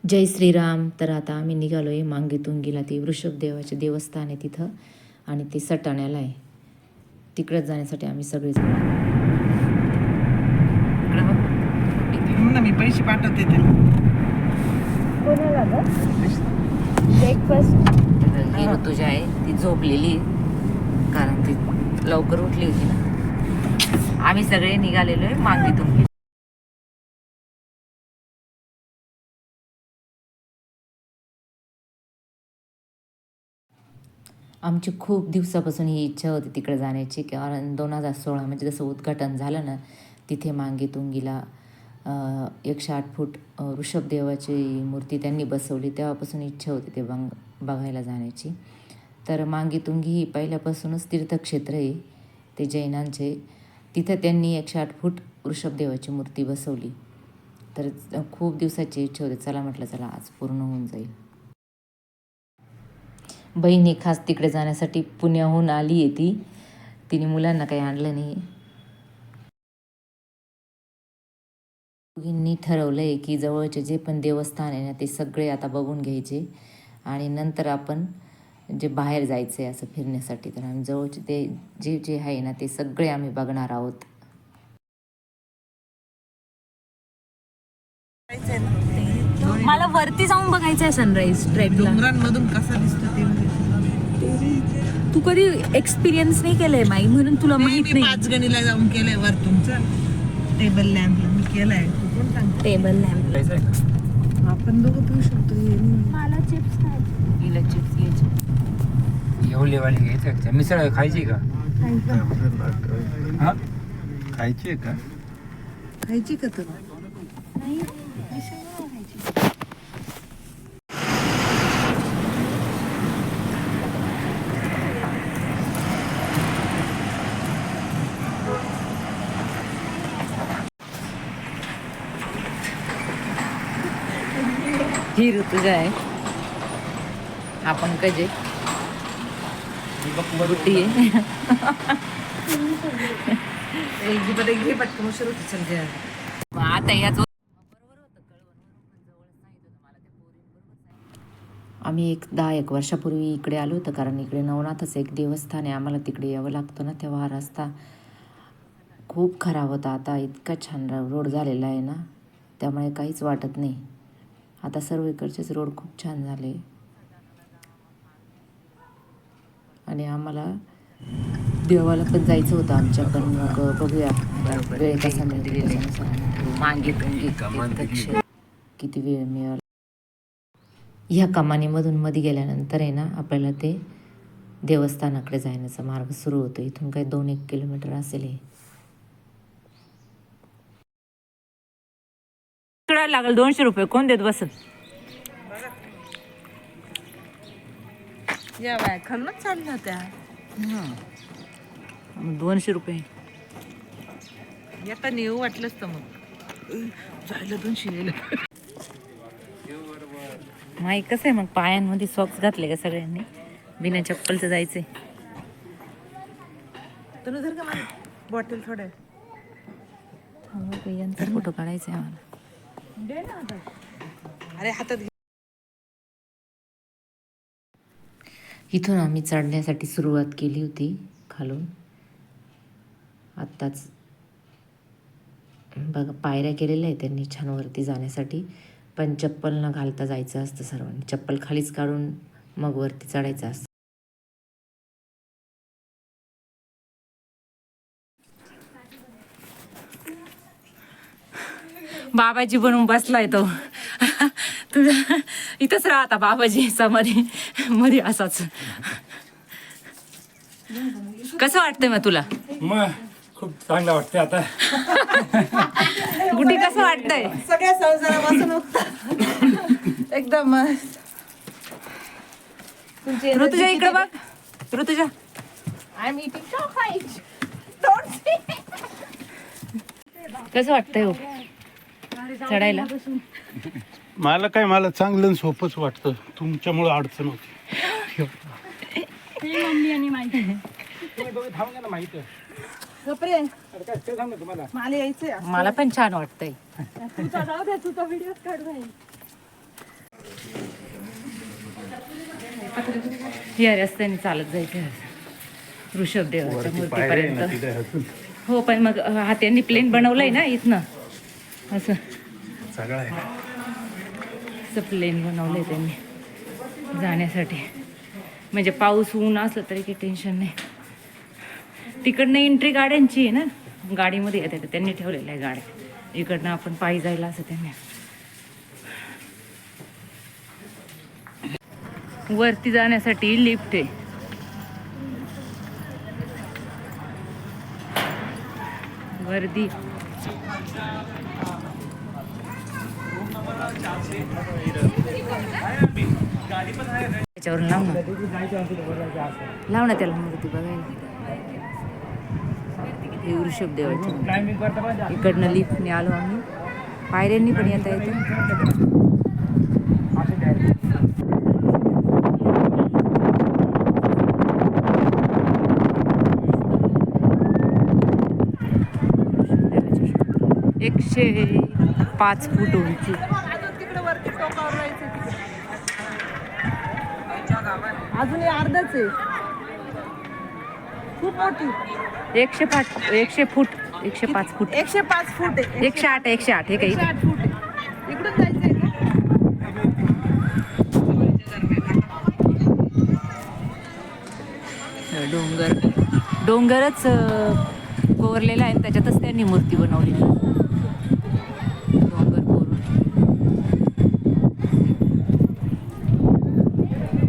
जय श्रीराम. तर आता आम्ही निघालो आहे मांगीतुंगीला. ते वृषभदेवाचे देवस्थान आहे तिथं आणि ते सटाण्याला आहे. तिकडंच जाण्यासाठी आम्ही सगळेजण मी पैसे पाठवते ते कोणाला ब्रेकफास्ट. ही ऋतुजा आहे ती झोपलेली कारण ती लवकर उठली होती ना. आम्ही सगळे निघालेलो आहे मांगीतुंगी. आमची खूप दिवसापासून ही इच्छा होती तिकडे जाण्याची, कारण 2016 म्हणजे जसं उद्घाटन झालं ना तिथे मांगीतुंगीला 108 फूट वृषभदेवाची मूर्ती त्यांनी बसवली, तेव्हापासून इच्छा होती ते बघायला जाण्याची. तर मांगीतुंगी ही पहिल्यापासूनच तीर्थक्षेत्र आहे ते जैनांचे. तिथं त्यांनी 108 फूट वृषभदेवाची मूर्ती बसवली. तर खूप दिवसाची इच्छा होती. चला म्हटलं चला आज पूर्ण होऊन जाईल. बहिणी खास तिकडे जाण्यासाठी पुण्याहून आली आहे ती. तिने मुलांना काही आणलं नाही. दोघींनी ठरवलं आहे की जवळचे जे पण देवस्थान आहे ना ते सगळे आता बघून घ्यायचे आणि नंतर आपण जे बाहेर जायचं आहे असं फिरण्यासाठी. तर आम्ही जवळचे ते जे जे आहे ना ते सगळे आम्ही बघणार आहोत. मला वरती जाऊन बघायचं आहे सनराईज ट्रेकला. डोंगरांमधून कसा दिसतो ते तू कधी एक्सपिरियन्स नाही केलंय माई, म्हणून तुला माहित नाही. पाचगणीला जाऊन केलंय वर तुमचं टेबल लॅम्प मी केलाय. तू कोण सांगतो टेबल लॅम्प आपण दोघं पिऊ शकतो. मला चिप्स खायचे. हिला चिप्स घ्यायचे. एवढेवाली घ्यायचं का? मिसळ खायची का? हा खायची का? खायची का तुला? ही ऋतुजा आहे. आपण कजे बुट्टी आहे. आता याच आम्ही एक 10-1 वर्षापूर्वी इकडे आलो होतो, कारण इकडे नवनाथच एक देवस्थान आहे. आम्हाला तिकडे यावं लागतं ना, तेव्हा हा रस्ता खूप खराब होता. आता इतका छान रोड झालेला आहे ना, त्यामुळे काहीच वाटत नाही. आता सर्व इकडचेच रोड खूप छान झाले आणि आम्हाला देवाला पण जायचं होतं आमच्या, पण मग बघूया वेळ कसा मिळतो. मांगीतुंगी किती वेळ मिळाला. ह्या कमानीमधून मध्ये गेल्यानंतर आहे ना आपल्याला ते देवस्थानाकडे जाण्याचा मार्ग सुरू होतो. इथून काही 2-1 किलोमीटर असेल हे. लागेल 200 रुपये. कोण देत बसत? या बाय खालूनच चालल्या त्या 200 रुपये. येता येऊ वाटलंच तर मग जायला 200 माई कसं आहे मग, पायांमध्ये सॉक्स घातले का सगळ्यांनी? बिना चप्पलचं जायचंय. तुला जर का बॉटल थोडं यांचा फोटो काढायचा आहे आम्हाला. अरे हातात घे. इथून आम्ही चढण्यासाठी सुरुवात केली होती खालून. आत्ताच बघा पायऱ्या केलेल्या आहेत त्यांनी छान वरती जाण्यासाठी, पण चप्पल न घालता जायचं असतं सर्वांनी. चप्पल खालीच काढून मग वरती चढायचं असतं. बाबाजी बनून बसलाय तो. तुझा इथंच राहता बाबाजी समाधी मध्ये असाच. कसं वाटतंय मग तुला? मग खूप चांगलं वाटतंय आता. गुड्डी कसं वाटतंय? सगळ्या संसारापासून एकदम ऋतुजा इकडे बघ. ऋतुजा कसं वाटतंय हो चढायला? मला चांगलं आणि सोपंच वाटतं. तुमच्यामुळे अडचण होती. मला यायचंय. मला पण छान वाटतंय. या रस्त्याने चालत जायचं ऋषभदेवाच्या वरती पायऱ्या आहे ना मूर्तीपर्यंत. तिथे अजून हो पण मग हा त्यांनी प्लेन बनवलंय ना इथनं असं सगळं आहे. असं प्लेन बनवलंय त्यांनी जाण्यासाठी. म्हणजे पाऊस ऊन असलं तरी काही टेन्शन नाही. तिकडनं एंट्री गाड्यांची आहे ना, गाडीमध्ये येते तर त्यांनी ठेवलेल्या आहे गाड्या. इकडनं आपण पायी जायला असं त्यांनी. वरती जाण्यासाठी लिफ्ट आहे. वर्दी त्याच्यावरून लाव ना, लाव ना त्याला मूर्ती बघायला. हे ऋषभदेवाची. इकडनं लिफ्टने आलो आम्ही, पायऱ्यांनी पण येता येतं. एकशे 5 फूट उंची. तिकडे वरती टोकावर जायचं तिकडे. अजून हे अर्धच आहे, खूप मोठी. 100 फूट 105 फूट 105 फूट आहे. 108 हे काही 108 फूट आहे. इकडून जायचंय का? डोंगरच कोरलेला आहे, त्याच्यातच त्यांनी मूर्ती बनवली. डोंगर कोरून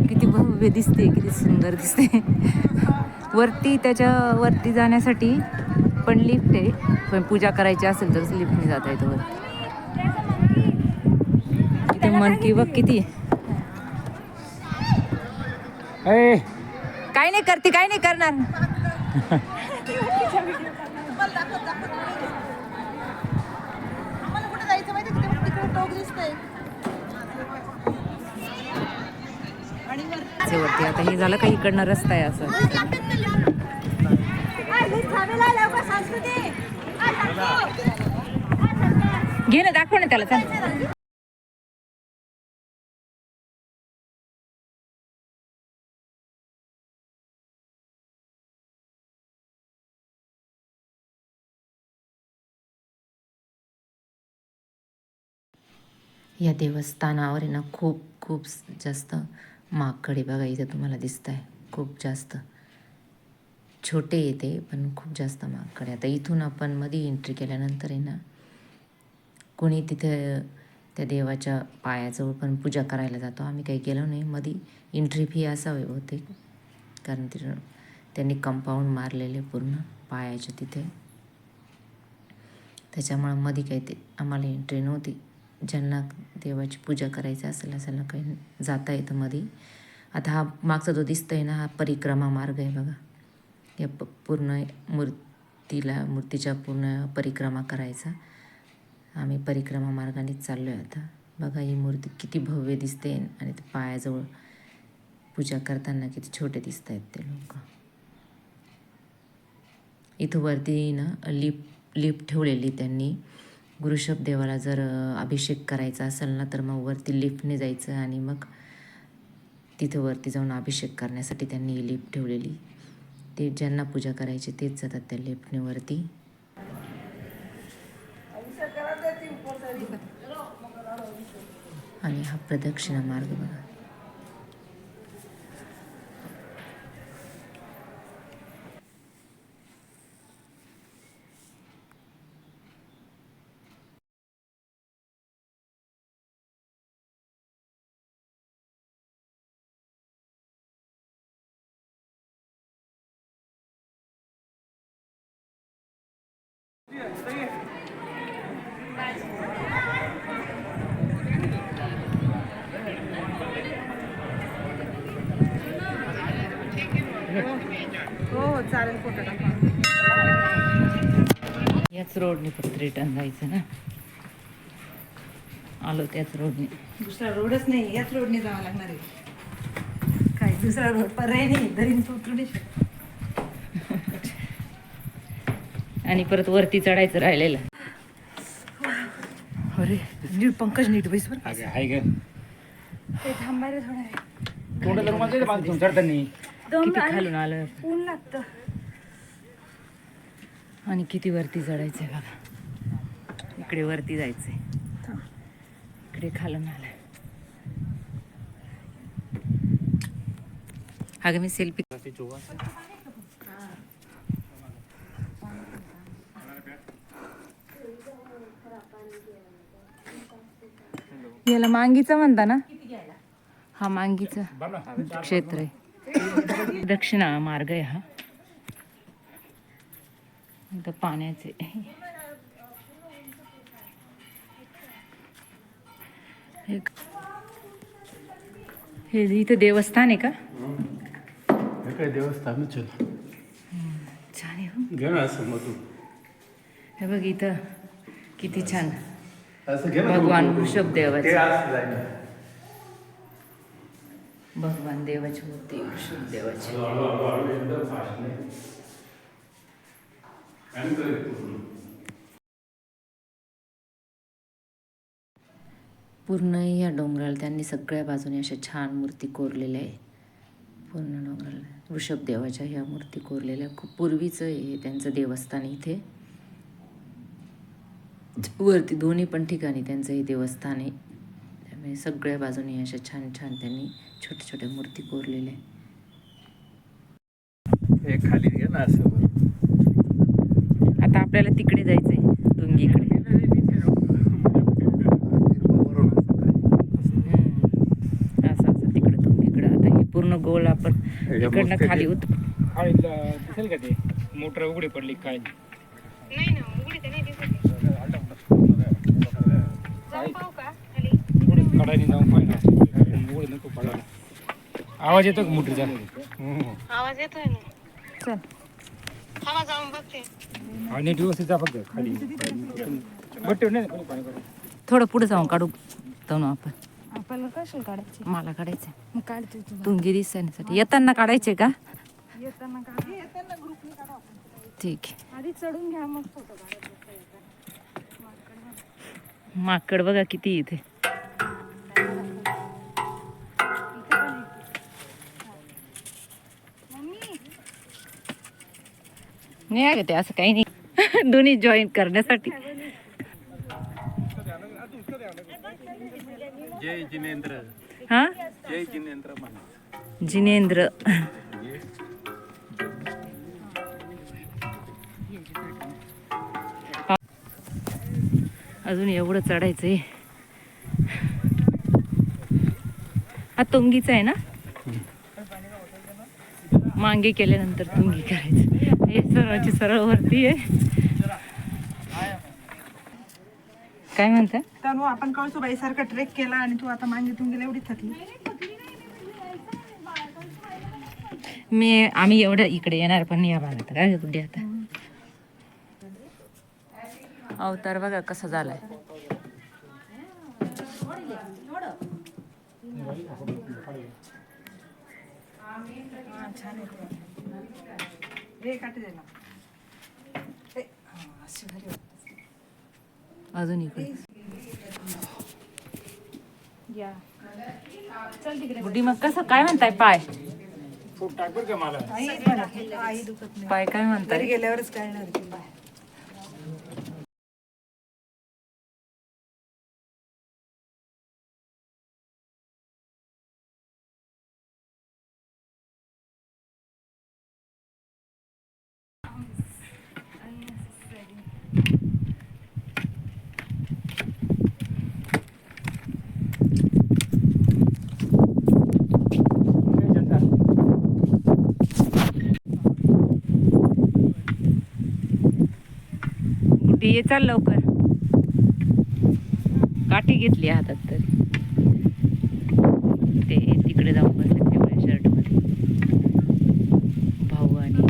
किती भव्य दिसते, किती सुंदर दिसते. वरती वरती जाण्यासाठी पण लिफ्ट आहे, पण पूजा करायची असेल तरच लिफ्टने जाता येतं वरती. इथे मनकी बघ किती. काय नाही करते, काय नाही करणार. आम्हाला कुठे जायचं माहिती तिकडे टोक दिसतंय. आणि वरती आता हे झालं का इकडनं रस्ता आहे असं. घे ना, दाखव ना त्याला. चल या देवस्थानावर आहे ना खूप खूप जास्त माकडे बघा इथे तुम्हाला दिसत आहे. खूप जास्त छोटे येते पण खूप जास्त माकडे. आता इथून आपण मध्ये एंट्री केल्यानंतर आहे ना, कोणी तिथे त्या देवाच्या पायाजवळ पण पूजा करायला जातो. आम्ही काही केलं नाही. मध्ये एंट्री फी असावी बहुतेक, कारण तिथं त्यांनी कंपाऊंड मारलेले पूर्ण पायाच्या तिथे, त्याच्यामुळं मध्ये काही ते आम्हाला एंट्री नव्हती. ज्यांना देवाची पूजा करायची असेल असेल ना काही जाता येतं मध्ये. आता हा मागचा जो दिसतोय ना, हा परिक्रमा मार्ग आहे बघा. या पूर्ण मूर्तीच्या पूर्ण परिक्रमा करायचा. आम्ही परिक्रमा मार्गानेच चाललो आहे आता. बघा ही मूर्ती किती भव्य दिसते, आणि ते पायाजवळ पूजा करताना किती छोटे दिसत आहेत ते लोक. इथं वरती ना लिफ्ट ठेवलेली त्यांनी. ऋषभदेवाला जर अभिषेक करायचा असेल ना, तर मग वरती लिफ्टने जायचं आणि मग तिथं वरती जाऊन अभिषेक करण्यासाठी त्यांनी ही लिफ्ट ठेवलेली. ते ज्यांना पूजा करायची तेच जातात त्या लिफ्टने वरती. आणि हा प्रदक्षिणा मार्ग बघा. हो चालेल, फोटो टाका. याच रोडने परत रिटर्न जायचं ना. आलो त्याच रोडने. दुसरा रोडच नाही, याच रोडने जावं लागणार आहे. काय दुसरा रोड पर्याय नाही, दरीन उतरू नाही शकत. आणि परत वरती चढायचं राहिलेलं. अरे नीट पंकज, नीट बैस बरं. आहे का? ते थांबायला थोडा वेळ. किती खालून आलं ऊन लागतं. आणि किती वरती चढायचंय बघा. इकडे वरती जायचंय, इकडे खालून आलंय. अगं मी सेल्फी याला मांगीचं म्हणता ना, हा मांगीचं क्षेत्र आहे. दक्षिणा मार्ग आहे हा. इथं पाण्याचे हे इथं देवस्थान आहे का? हे काय देवस्थानच आहे ना. छान आहे हो. घे ना असं मधून. हे बघ इथं किती छान असं घे ना. भगवान ते वृषभदेवाचे, असं जाईल. भगवान देवाची मूर्ती वृषभदेवाची. एकदम फास्ट नाही. आणि करे पूर्ण. पूर्ण या डोंगराला त्यांनी सगळ्या बाजूने अशा छान मूर्ती कोरलेल्या आहे. पूर्ण डोंगराला वृषभदेवाच्या ह्या मूर्ती कोरलेल्या. खूप पूर्वीचं हे त्यांचं देवस्थान इथे. वरती दोन्ही पण ठिकाणी त्यांचं हे देवस्थान आहे. त्यामुळे सगळ्या बाजूने अशा छान छान त्यांनी छोट्या छोट्या मूर्ती कोरलेल्या आहे. हे खाली घे ना असं. आता आपल्याला तिकडे जायचंय, तुंगीकडे. असं असं तिकडे तुंगीकडे. आता हे पूर्ण गोल आपण इकडनं खाली उतर. दिसेल का ते मोटर उघडी पडली काय? कडाने जाऊन पाहिजे उघडी नको पडायला. आवाज येतो का मोटरीचा? आवाज येतोय ना. चल थांबा जाऊन बघते. हा नीट व्यवस्थित जा फक्त खाली. बट्टे नाही ना पाणी पडायला. थोडं पुढे जाऊन काढू जाऊ आपण. आपल्याला कशाला काढायचे? मला काढायचंय मग काढते तू. तुंगी दिसण्यासाठी. येताना काढायचे का? येताना काढा. येताना ग्रुपने काढा आपण. ठीक आहे. आधी चढून घ्या मग फोटो काढायचे. माकड बघा किती इथे. नाही आहे का ते असं काही नाही. दोन्ही जॉईन करण्यासाठी. जय जिनेंद्र. हा जय जिनेंद्र म्हणा. जिनेंद्र. अजून एवढं चढायचंय. हा तुंगीचा आहे ना. मांगे केल्यानंतर तुंगी करायचं. हे सर्वांची सरळ वरती आहे. काय म्हणता? तर आपण कळसुबाई सारखा ट्रेक केला आणि तू आता मांगीतून गेला एवढी थकली. आम्ही एवढं इकडे येणार पण या भागात काय कुठे आता. अवतार बघा कसा झालाय. अजून इकडे बुड्डी मग कसं काय म्हणताय पाय? फूट टाक बरं का मला. आई दुखत नाही. पाय काय म्हणताय? घरी गेल्यावरच कळणार की बाय. ये चाल लवकर. काठी घेतली हातात तरी. ते तिकडे जाऊन बसले पिवळ्या शर्ट मध्ये भाऊ आणि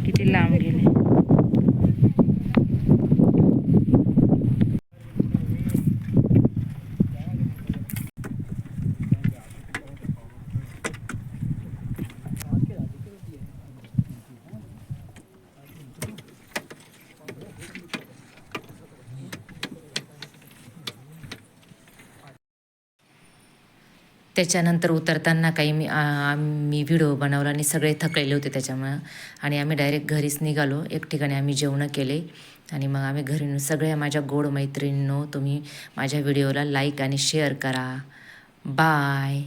किती लांब गेले. त्याच्यानंतर उतरताना काही आम्ही व्हिडिओ बनवला आणि सगळे थकलेले होते त्याच्यामुळं, आणि आम्ही डायरेक्ट घरीच निघालो. एक ठिकाणी आम्ही जेवणं केले आणि मग आम्ही घरी. सगळ्या माझ्या गोड मैत्रिणींनो, तुम्ही माझ्या व्हिडिओला लाईक आणि शेअर करा. बाय.